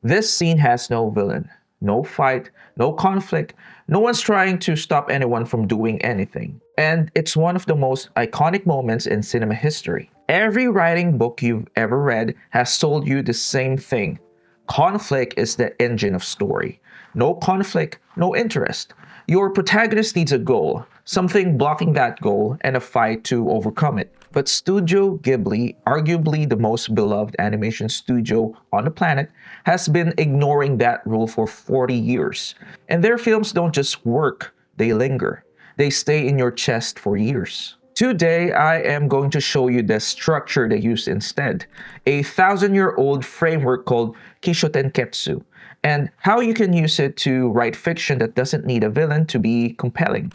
This scene has no villain, no fight, no conflict, no one's trying to stop anyone from doing anything. And it's one of the most iconic moments in cinema history. Every writing book you've ever read has told you the same thing. Conflict is the engine of story. No conflict, no interest. Your protagonist needs a goal, something blocking that goal, and a fight to overcome it. But Studio Ghibli, arguably the most beloved animation studio on the planet, has been ignoring that rule for 40 years. And their films don't just work, they linger. They stay in your chest for years. Today, I am going to show you the structure they use instead, a thousand-year-old framework called Kishotenketsu, and how you can use it to write fiction that doesn't need a villain to be compelling.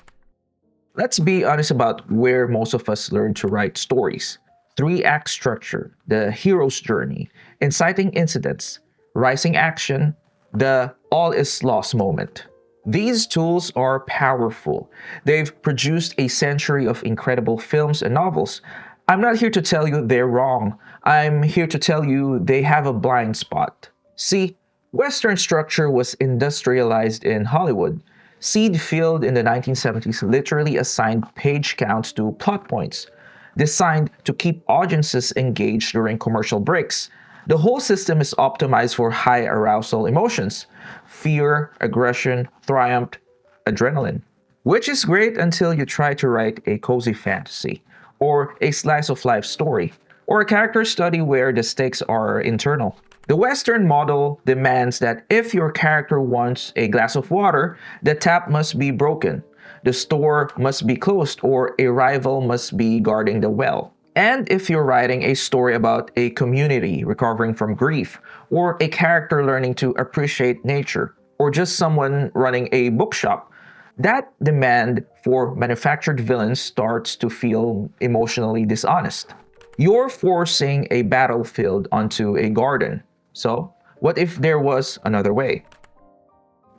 Let's be honest about where most of us learn to write stories. Three-act structure, the hero's journey, inciting incidents, rising action, the all is lost moment. These tools are powerful. They've produced a century of incredible films and novels. I'm not here to tell you they're wrong. I'm here to tell you they have a blind spot. See, Western structure was industrialized in Hollywood. Seed Field in the 1970s literally assigned page counts to plot points, designed to keep audiences engaged during commercial breaks. The whole system is optimized for high arousal emotions: fear, aggression, triumph, adrenaline. Which is great until you try to write a cozy fantasy, or a slice of life story, or a character study where the stakes are internal. The Western model demands that if your character wants a glass of water, the tap must be broken, the store must be closed, or a rival must be guarding the well. And if you're writing a story about a community recovering from grief, or a character learning to appreciate nature, or just someone running a bookshop, that demand for manufactured villains starts to feel emotionally dishonest. You're forcing a battlefield onto a garden. So, what if there was another way?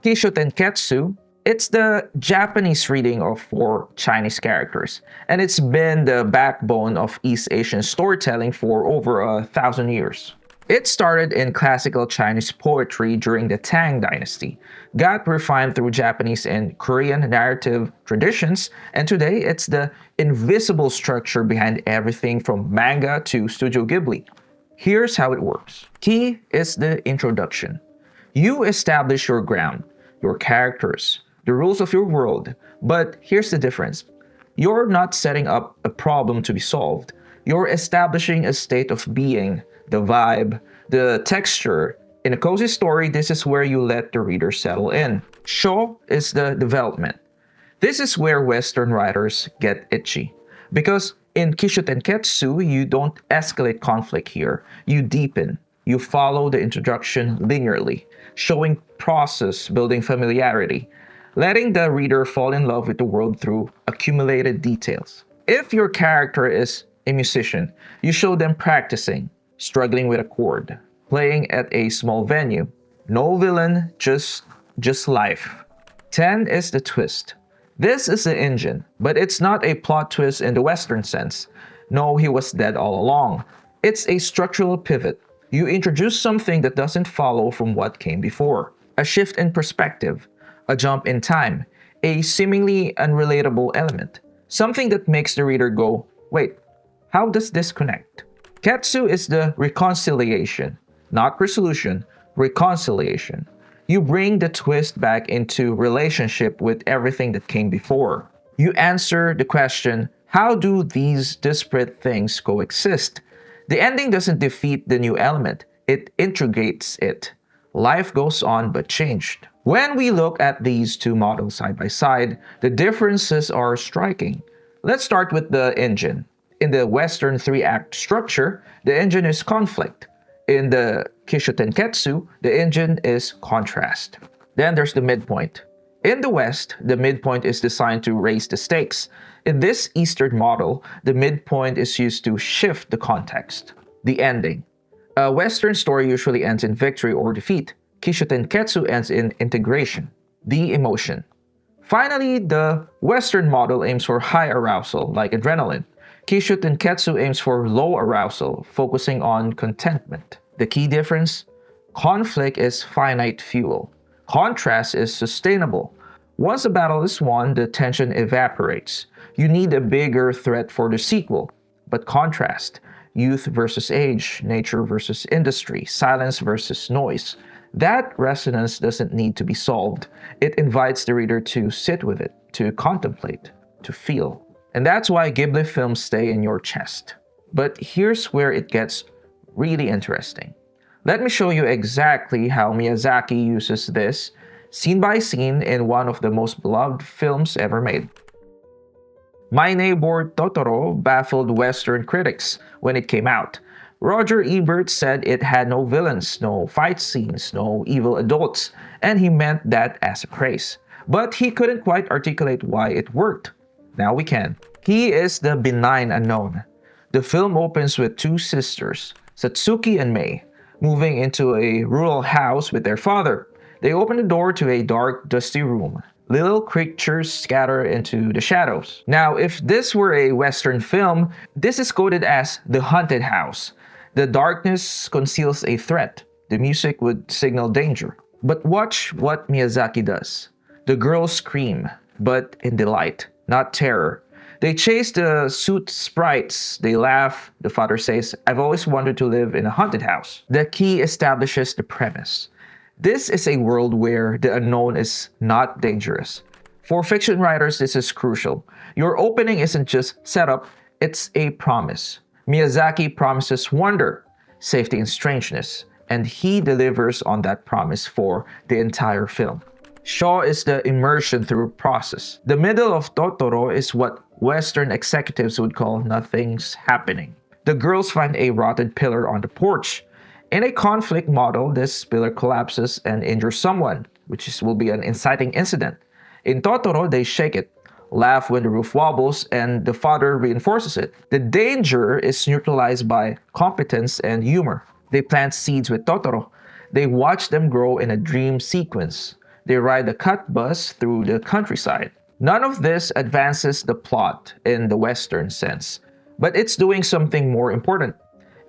Kishōtenketsu, it's the Japanese reading of four Chinese characters, and it's been the backbone of East Asian storytelling for over 1,000 years. It started in classical Chinese poetry during the Tang Dynasty, got refined through Japanese and Korean narrative traditions, and today it's the invisible structure behind everything from manga to Studio Ghibli. Here's how it works. Key is the introduction. You establish your ground, your characters, the rules of your world, but here's the difference. You're not setting up a problem to be solved. You're establishing a state of being, the vibe, the texture. In a cozy story, this is where you let the reader settle in. Sho is the development. This is where Western writers get itchy. Because in Kishotenketsu, you don't escalate conflict here. You deepen. You follow the introduction linearly, showing process, building familiarity, letting the reader fall in love with the world through accumulated details. If your character is a musician, you show them practicing, struggling with a chord, playing at a small venue. No villain, just life. 10 is the twist. This is the engine, but it's not a plot twist in the Western sense. No, he was dead all along. It's a structural pivot. You introduce something that doesn't follow from what came before. A shift in perspective, a jump in time, a seemingly unrelatable element. Something that makes the reader go, wait, how does this connect? Ketsu is the reconciliation, not resolution, reconciliation. You bring the twist back into relationship with everything that came before. You answer the question, how do these disparate things coexist? The ending doesn't defeat the new element, it integrates it. Life goes on but changed. When we look at these two models side by side, the differences are striking. Let's start with the engine. In the Western three-act structure, the engine is conflict. In the Kishotenketsu, the engine is contrast. Then there's the midpoint. In the West, the midpoint is designed to raise the stakes. In this Eastern model, the midpoint is used to shift the context. The ending. A Western story usually ends in victory or defeat. Kishotenketsu ends in integration. The emotion. Finally, the Western model aims for high arousal, like adrenaline. Kishotenketsu aims for low arousal, focusing on contentment. The key difference? Conflict is finite fuel. Contrast is sustainable. Once a battle is won, the tension evaporates. You need a bigger threat for the sequel. But contrast, youth versus age, nature versus industry, silence versus noise. That resonance doesn't need to be solved. It invites the reader to sit with it, to contemplate, to feel. And that's why Ghibli films stay in your chest. But here's where it gets really interesting. Let me show you exactly how Miyazaki uses this, scene by scene, in one of the most beloved films ever made. My Neighbor Totoro baffled Western critics when it came out. Roger Ebert said it had no villains, no fight scenes, no evil adults, and he meant that as a praise. But he couldn't quite articulate why it worked. Now we can. He is the benign unknown. The film opens with two sisters, Satsuki and Mei, moving into a rural house with their father. They open the door to a dark, dusty room. Little creatures scatter into the shadows. Now, if this were a Western film, this is coded as the haunted house. The darkness conceals a threat. The music would signal danger. But watch what Miyazaki does. The girls scream, but in delight, not terror. They chase the suit sprites. They laugh. The father says, "I've always wanted to live in a haunted house." The key establishes the premise. This is a world where the unknown is not dangerous. For fiction writers, this is crucial. Your opening isn't just setup, it's a promise. Miyazaki promises wonder, safety, and strangeness, and he delivers on that promise for the entire film. Shaw is the immersion through process. The middle of Totoro is what Western executives would call nothing's happening. The girls find a rotted pillar on the porch. In a conflict model, this pillar collapses and injures someone, will be an inciting incident. In Totoro, they shake it, laugh when the roof wobbles, and the father reinforces it. The danger is neutralized by competence and humor. They plant seeds with Totoro. They watch them grow in a dream sequence. They ride the cut bus through the countryside. None of this advances the plot in the Western sense, but it's doing something more important.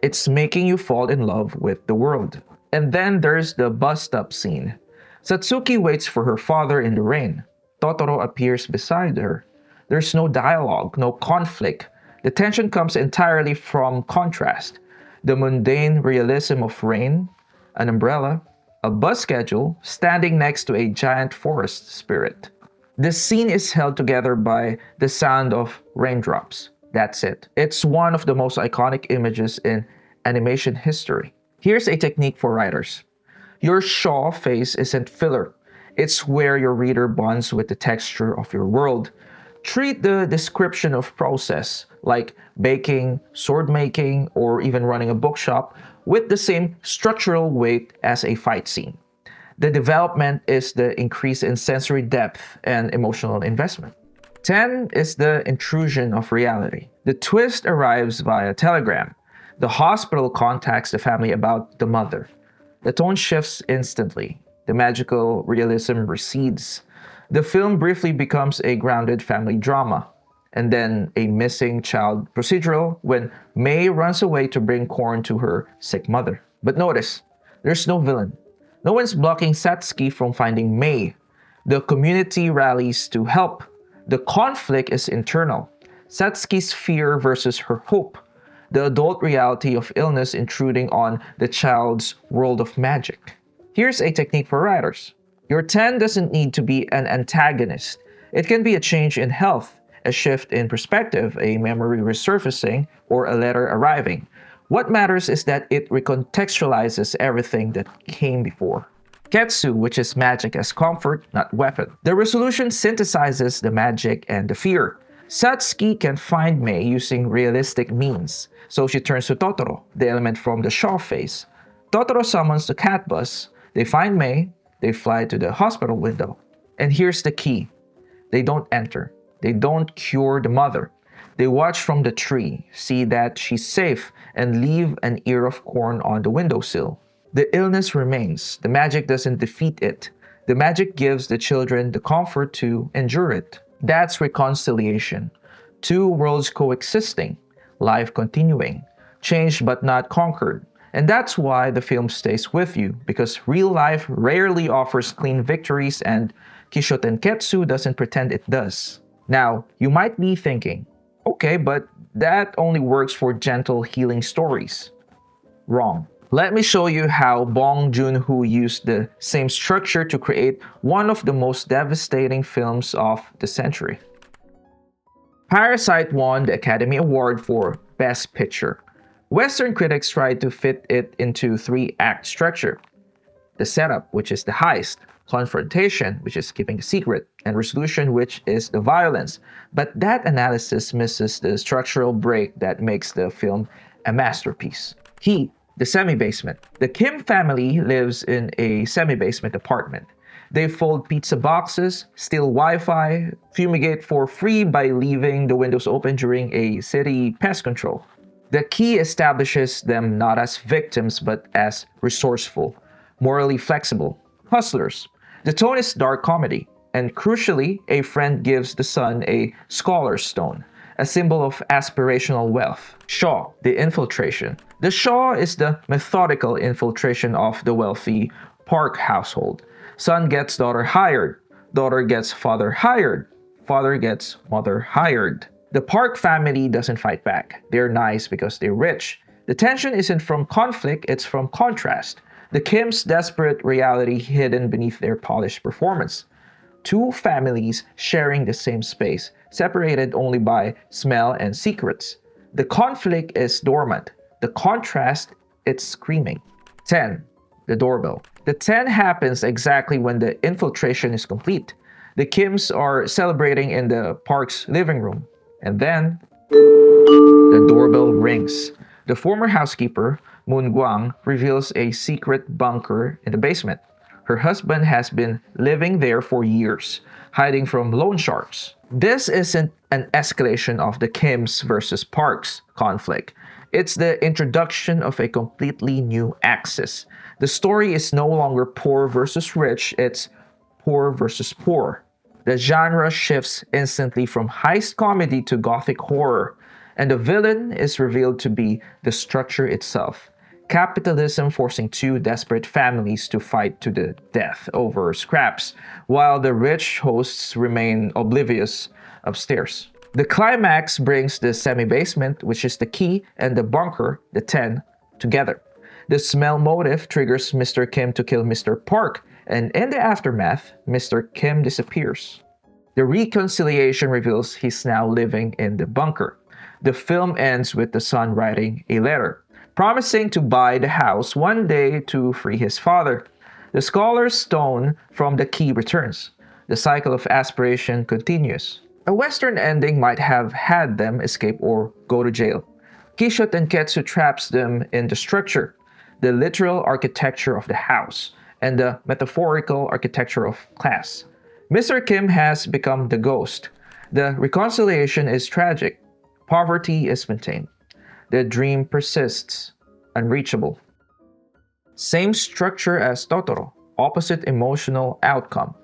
It's making you fall in love with the world. And then there's the bus stop scene. Satsuki waits for her father in the rain. Totoro appears beside her. There's no dialogue, no conflict. The tension comes entirely from contrast. The mundane realism of rain, an umbrella, a bus schedule, standing next to a giant forest spirit. The scene is held together by the sound of raindrops. That's it. It's one of the most iconic images in animation history. Here's a technique for writers. Your Shaw face isn't filler. It's where your reader bonds with the texture of your world. Treat the description of process, like baking, sword making, or even running a bookshop, with the same structural weight as a fight scene. The development is the increase in sensory depth and emotional investment. 10 is the intrusion of reality. The twist arrives via telegram. The hospital contacts the family about the mother. The tone shifts instantly. The magical realism recedes. The film briefly becomes a grounded family drama, and then a missing child procedural when May runs away to bring corn to her sick mother. But notice, there's no villain. No one's blocking Satsuki from finding May. The community rallies to help. The conflict is internal. Satsuki's fear versus her hope. The adult reality of illness intruding on the child's world of magic. Here's a technique for writers. Your 10 doesn't need to be an antagonist. It can be a change in health, a shift in perspective, a memory resurfacing, or a letter arriving. What matters is that it recontextualizes everything that came before. Ketsu, which is magic as comfort, not weapon. The resolution synthesizes the magic and the fear. Satsuki can find Mei using realistic means, so she turns to Totoro, the element from the Shaw face. Totoro summons the cat bus. They find Mei. They fly to the hospital window. And here's the key. They don't enter. They don't cure the mother. They watch from the tree, see that she's safe, and leave an ear of corn on the windowsill. The illness remains. The magic doesn't defeat it. The magic gives the children the comfort to endure it. That's reconciliation. Two worlds coexisting, life continuing, changed but not conquered. And that's why the film stays with you, because real life rarely offers clean victories and Kishotenketsu doesn't pretend it does. Now, you might be thinking, okay, but that only works for gentle healing stories. Wrong. Let me show you how Bong Joon-ho used the same structure to create one of the most devastating films of the century. Parasite won the Academy Award for Best Picture. Western critics tried to fit it into three-act structure. The setup, which is the heist, confrontation, which is keeping the secret, and resolution, which is the violence. But that analysis misses the structural break that makes the film a masterpiece. The semi-basement. The Kim family lives in a semi-basement apartment. They fold pizza boxes, steal Wi-Fi, fumigate for free by leaving the windows open during a city pest control. The key establishes them not as victims but as resourceful, morally flexible, hustlers. The tone is dark comedy, and crucially, a friend gives the son a scholar's stone, a symbol of aspirational wealth. Shaw, the infiltration. The Shaw is the methodical infiltration of the wealthy Park household. Son gets daughter hired, daughter gets father hired, father gets mother hired. The Park family doesn't fight back. They're nice because they're rich. The tension isn't from conflict, it's from contrast. The Kim's desperate reality hidden beneath their polished performance. Two families sharing the same space, separated only by smell and secrets. The conflict is dormant. The contrast, it's screaming. 10. The doorbell. The 10 happens exactly when the infiltration is complete. The Kims are celebrating in the Park's living room. And then, the doorbell rings. The former housekeeper, Moon Guang, reveals a secret bunker in the basement. Her husband has been living there for years, hiding from loan sharks. This isn't an escalation of the Kims versus Parks conflict. It's the introduction of a completely new axis. The story is no longer poor versus rich, it's poor versus poor. The genre shifts instantly from heist comedy to gothic horror, and the villain is revealed to be the structure itself. Capitalism forcing two desperate families to fight to the death over scraps, while the rich hosts remain oblivious upstairs. The climax brings the semi-basement, which is the key, and the bunker, the 10, together. The smell motive triggers Mr. Kim to kill Mr. Park, and in the aftermath, Mr. Kim disappears. The reconciliation reveals he's now living in the bunker. The film ends with the son writing a letter, promising to buy the house one day to free his father. The scholar's stone from the key returns. The cycle of aspiration continues. A Western ending might have had them escape or go to jail. Kishōtenketsu traps them in the structure, the literal architecture of the house, and the metaphorical architecture of class. Mr. Kim has become the ghost. The reconciliation is tragic. Poverty is maintained. The dream persists, unreachable. Same structure as Totoro, opposite emotional outcome.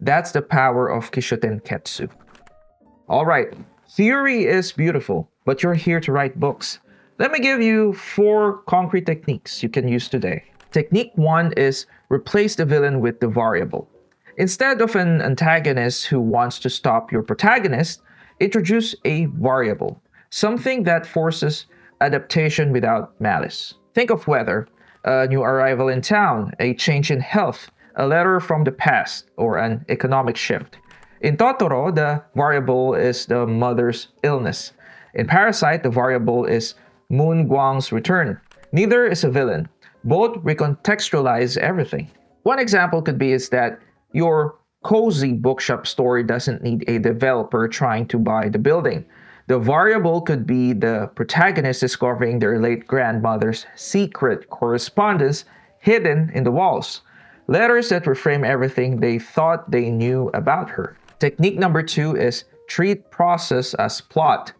That's the power of Kishotenketsu. Alright, theory is beautiful, but you're here to write books. Let me give you 4 concrete techniques you can use today. Technique 1 is replace the villain with the variable. Instead of an antagonist who wants to stop your protagonist, introduce a variable, something that forces adaptation without malice. Think of weather, a new arrival in town, a change in health, a letter from the past, or an economic shift. In Totoro, the variable is the mother's illness. In Parasite, the variable is Moon Guang's return. Neither is a villain. Both recontextualize everything. One example could be is that your cozy bookshop story doesn't need a developer trying to buy the building. The variable could be the protagonist discovering their late grandmother's secret correspondence hidden in the walls. Letters that reframe everything they thought they knew about her. Technique number 2 is treat process as plot.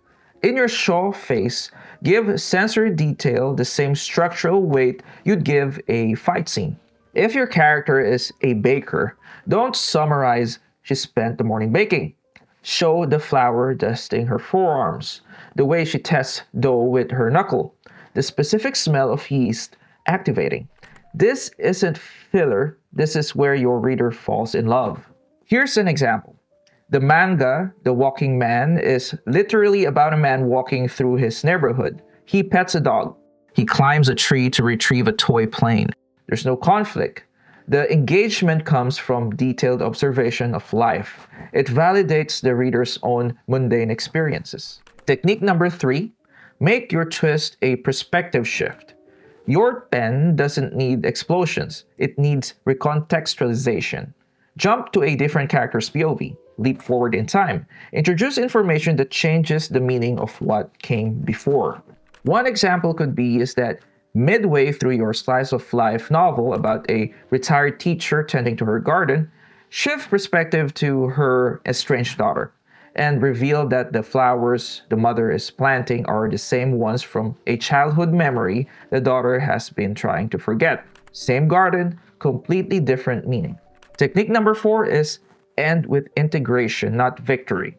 In your show face, give sensory detail the same structural weight you'd give a fight scene. If your character is a baker, don't summarize she spent the morning baking. Show the flour dusting her forearms, the way she tests dough with her knuckle, the specific smell of yeast activating. This isn't filler, this is where your reader falls in love. Here's an example. The manga, The Walking Man, is literally about a man walking through his neighborhood. He pets a dog. He climbs a tree to retrieve a toy plane. There's no conflict. The engagement comes from detailed observation of life. It validates the reader's own mundane experiences. Technique number 3, make your twist a perspective shift. Your pen doesn't need explosions, it needs recontextualization. Jump to a different character's POV, leap forward in time, introduce information that changes the meaning of what came before. One example could be is that midway through your slice of life novel about a retired teacher tending to her garden, shift perspective to her estranged daughter and reveal that the flowers the mother is planting are the same ones from a childhood memory the daughter has been trying to forget. Same garden, completely different meaning. Technique number 4 is end with integration, not victory.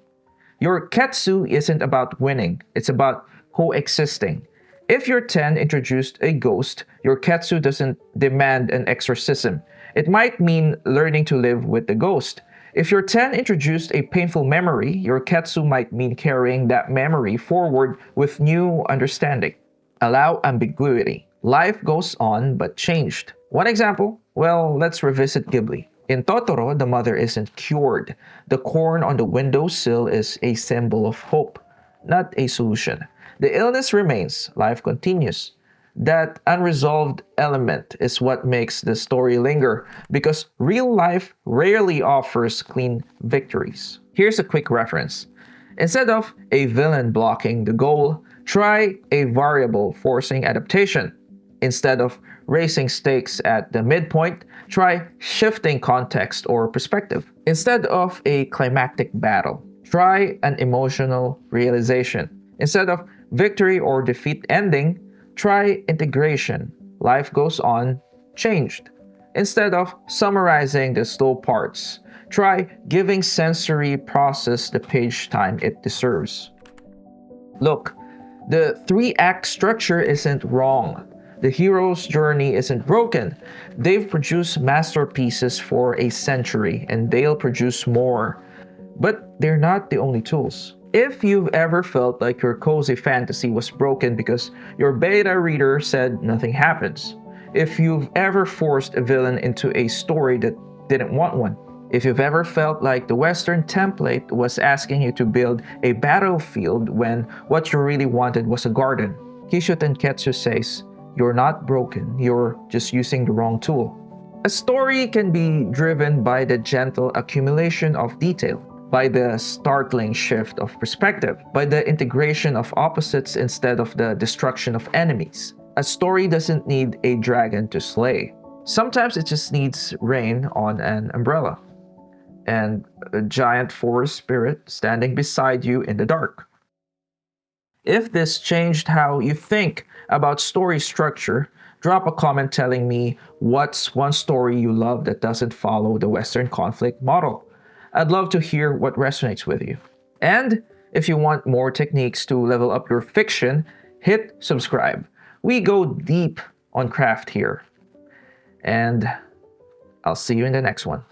Your ketsu isn't about winning, it's about coexisting. If your 10 introduced a ghost, your ketsu doesn't demand an exorcism. It might mean learning to live with the ghost. If your 10 introduced a painful memory, your ketsu might mean carrying that memory forward with new understanding. Allow ambiguity. Life goes on but changed. One example? Well, let's revisit Ghibli. In Totoro, the mother isn't cured. The corn on the windowsill is a symbol of hope, not a solution. The illness remains, life continues. That unresolved element is what makes the story linger, because real life rarely offers clean victories. Here's a quick reference. Instead of a villain blocking the goal, try a variable forcing adaptation. Instead of raising stakes at the midpoint, try shifting context or perspective. Instead of a climactic battle, try an emotional realization. Instead of victory or defeat ending, try integration. Life goes on, changed. Instead of summarizing the slow parts, try giving sensory process the page time it deserves. Look, the 3-act structure isn't wrong. The hero's journey isn't broken. They've produced masterpieces for a century, and they'll produce more. But they're not the only tools. If you've ever felt like your cozy fantasy was broken because your beta reader said nothing happens, if you've ever forced a villain into a story that didn't want one, if you've ever felt like the Western template was asking you to build a battlefield when what you really wanted was a garden, Kishōtenketsu says, you're not broken, you're just using the wrong tool. A story can be driven by the gentle accumulation of detail, by the startling shift of perspective, by the integration of opposites instead of the destruction of enemies. A story doesn't need a dragon to slay. Sometimes it just needs rain on an umbrella and a giant forest spirit standing beside you in the dark. If this changed how you think about story structure, drop a comment telling me what's one story you love that doesn't follow the Western conflict model. I'd love to hear what resonates with you. And if you want more techniques to level up your fiction, hit subscribe. We go deep on craft here. And I'll see you in the next one.